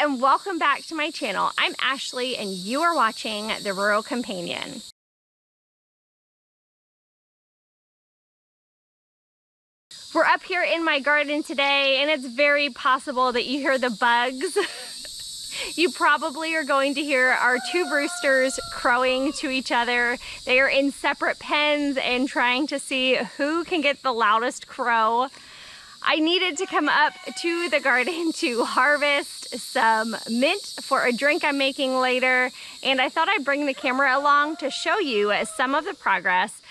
and welcome back to my channel. I'm Ashley and you are watching The Rural Companion. We're up here in my garden today and it's very possible that you hear the bugs. You probably are going to hear our two roosters crowing to each other. They are in separate pens and trying to see who can get the loudest crow. I needed to come up to the garden to harvest some mint for a drink I'm making later, and I thought I'd bring the camera along to show you some of the progress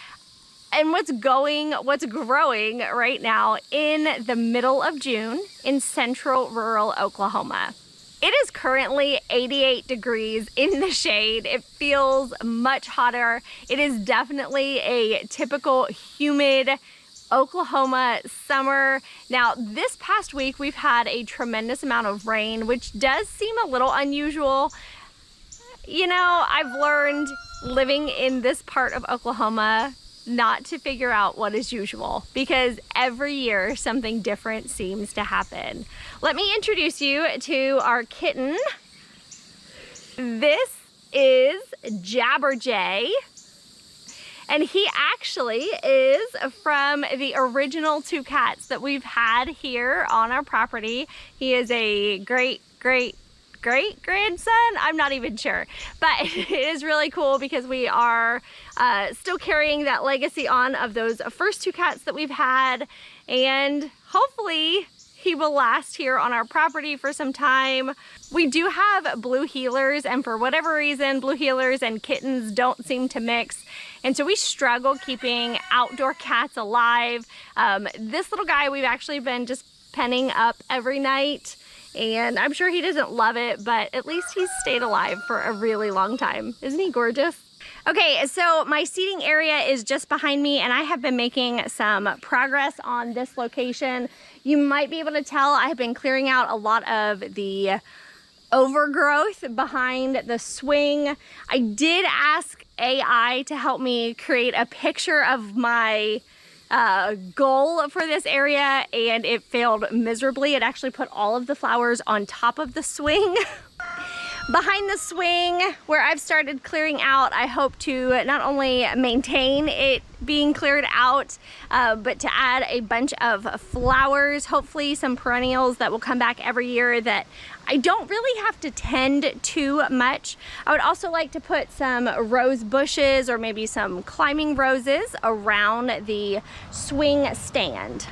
and what's growing right now in the middle of June in central rural Oklahoma. It is currently 88 degrees in the shade. It feels much hotter. It is definitely a typical humid Oklahoma summer. Now, this past week we've had a tremendous amount of rain, which does seem a little unusual. You know, I've learned living in this part of Oklahoma not to figure out what is usual, because every year something different seems to happen. Let me introduce you to our kitten. This is Jabberjay. And he actually is from the original two cats that we've had here on our property. He is a great grandson. I'm not even sure, but it is really cool because we are still carrying that legacy on of those first two cats that we've had, and hopefully he will last here on our property for some time. We do have blue heelers, and for whatever reason, blue heelers and kittens don't seem to mix. And so we struggle keeping outdoor cats alive. This little guy we've actually been just penning up every night, and I'm sure he doesn't love it, but at least he's stayed alive for a really long time. Isn't he gorgeous? Okay, so my seating area is just behind me, and I have been making some progress on this location. You might be able to tell I have been clearing out a lot of the overgrowth behind the swing. I did ask AI to help me create a picture of my goal for this area, and it failed miserably. It actually put all of the flowers on top of the swing. Behind the swing, where I've started clearing out, I hope to not only maintain it being cleared out, but to add a bunch of flowers, hopefully some perennials that will come back every year that I don't really have to tend too much. I would also like to put some rose bushes or maybe some climbing roses around the swing stand.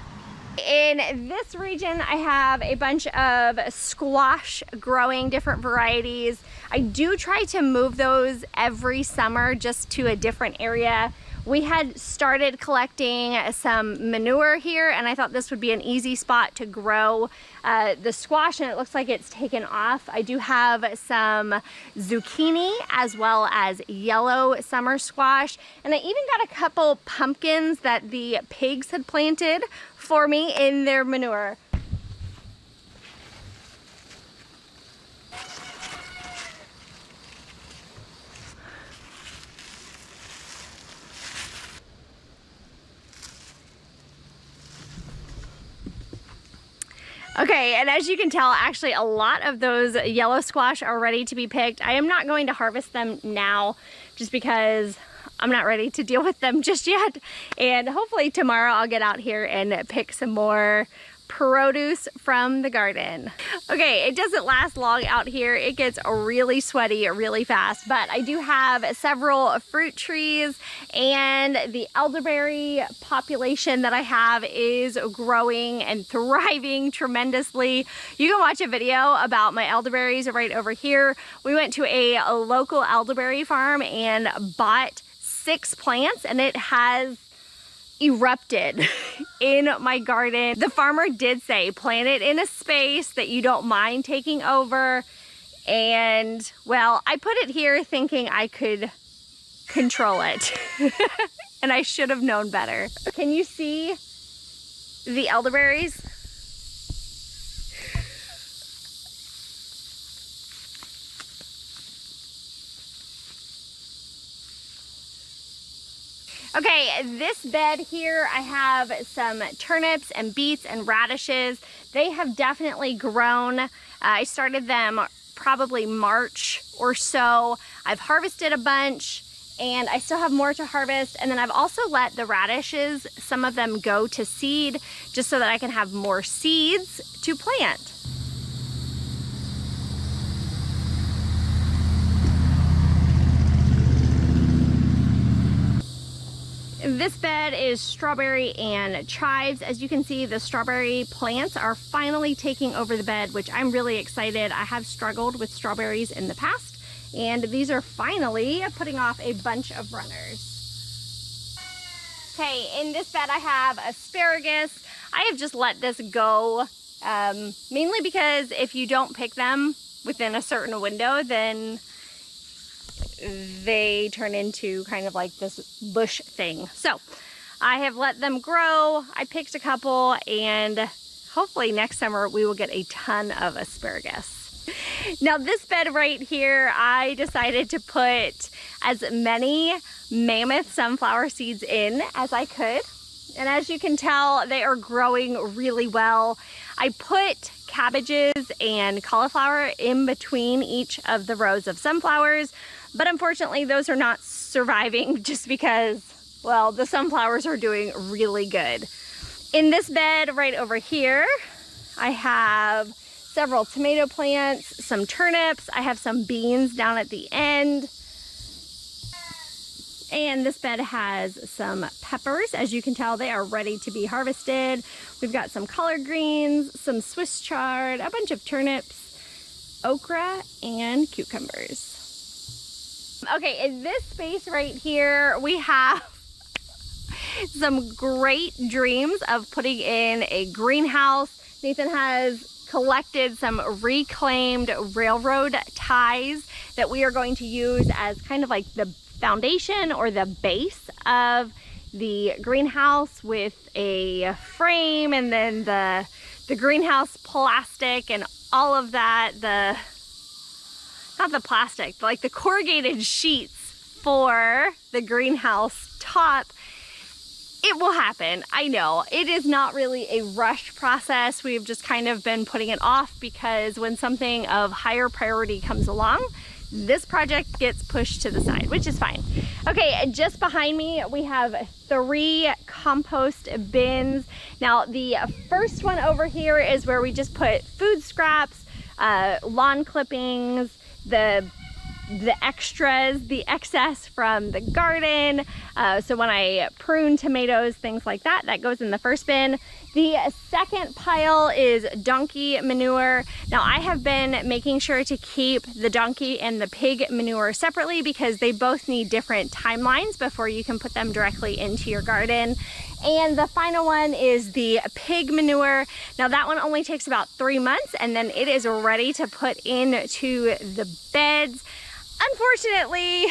In this region, I have a bunch of squash growing, different varieties. I do try to move those every summer just to a different area. We had started collecting some manure here, and I thought this would be an easy spot to grow the squash, and it looks like it's taken off. I do have some zucchini as well as yellow summer squash, and I even got a couple pumpkins that the pigs had planted for me in their manure. Okay, and as you can tell, actually a lot of those yellow squash are ready to be picked. I am not going to harvest them now just because I'm not ready to deal with them just yet. And hopefully tomorrow I'll get out here and pick some more produce from the garden. Okay, it doesn't last long out here. It gets really sweaty really fast, but I do have several fruit trees, and the elderberry population that I have is growing and thriving tremendously. You can watch a video about my elderberries right over here. We went to a local elderberry farm and bought 6 plants, and it has erupted in my garden. The farmer did say plant it in a space that you don't mind taking over, and well, I put it here thinking I could control it and I should have known better. Can you see the elderberries? Okay, this bed here, I have some turnips and beets and radishes. they have definitely grown. I started them probably March or so. I've harvested a bunch and I still have more to harvest. And then I've also let the radishes, some of them go to seed, just so that I can have more seeds to plant. This bed is strawberry and chives. As you can see, the strawberry plants are finally taking over the bed, which I'm really excited. I have struggled with strawberries in the past, and these are finally putting off a bunch of runners. Okay, in this bed I have asparagus. I have just let this go, mainly because if you don't pick them within a certain window, then they turn into kind of like this bush thing. So I have let them grow. I picked a couple, and hopefully next summer we will get a ton of asparagus. Now this bed right here, I decided to put as many mammoth sunflower seeds in as I could. And as you can tell, they are growing really well. I put cabbages and cauliflower in between each of the rows of sunflowers, but unfortunately those are not surviving just because, well, the sunflowers are doing really good. In this bed right over here, I have several tomato plants, some turnips, I have some beans down at the end. And this bed has some peppers. As you can tell, they are ready to be harvested. We've got some collard greens, some Swiss chard, a bunch of turnips, okra, and cucumbers. Okay, in this space right here, we have some great dreams of putting in a greenhouse. Nathan has collected some reclaimed railroad ties that we are going to use as kind of like the foundation or the base of the greenhouse, with a frame and then the greenhouse plastic and all of that, not the plastic, but like the corrugated sheets for the greenhouse top. It will happen. I know it is not really a rushed process. We've just kind of been putting it off because when something of higher priority comes along, this project gets pushed to the side, which is fine. Okay, just behind me, we have 3 compost bins. Now, the first one over here is where we just put food scraps, lawn clippings, the extras, the excess from the garden. So when I prune tomatoes, things like that, that goes in the first bin. The second pile is donkey manure. Now I have been making sure to keep the donkey and the pig manure separately because they both need different timelines before you can put them directly into your garden. And the final one is the pig manure. Now that one only takes about 3 months and then it is ready to put into the beds. Unfortunately,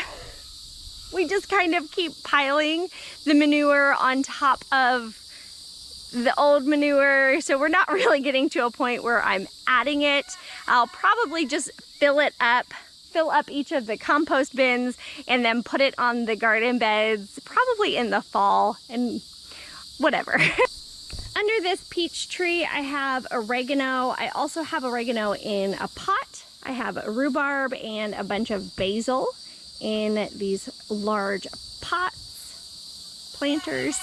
we just kind of keep piling the manure on top of the old manure, so we're not really getting to a point where I'm adding it. I'll probably just fill up each of the compost bins and then put it on the garden beds probably in the fall and whatever. Under this peach tree, I have oregano. I also have oregano in a pot. I have rhubarb and a bunch of basil in these large pots, planters.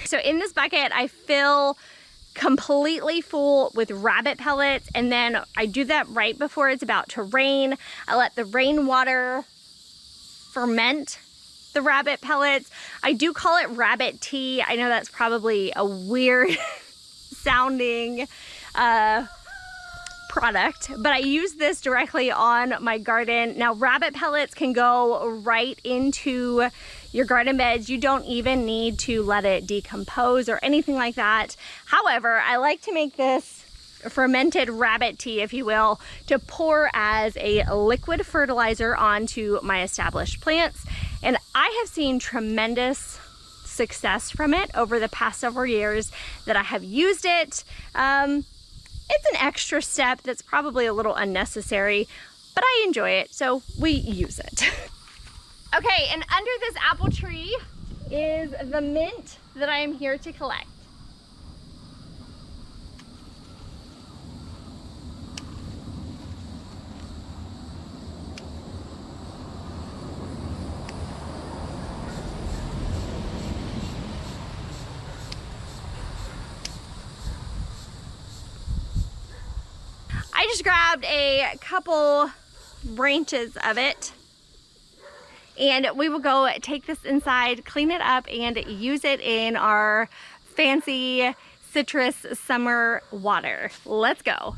So in this bucket, I fill completely full with rabbit pellets, and then I do that right before it's about to rain. I let the rainwater ferment the rabbit pellets. I do call it rabbit tea. I know that's probably a weird sounding product, but I use this directly on my garden. Now rabbit pellets can go right into your garden beds. You don't even need to let it decompose or anything like that. However, I like to make this fermented rabbit tea, if you will, to pour as a liquid fertilizer onto my established plants. And I have seen tremendous success from it over the past several years that I have used it. It's an extra step that's probably a little unnecessary, but I enjoy it, so we use it. Okay, and under this apple tree is the mint that I am here to collect. I just grabbed a couple branches of it, and we will go take this inside, clean it up, and use it in our fancy citrus summer water. Let's go.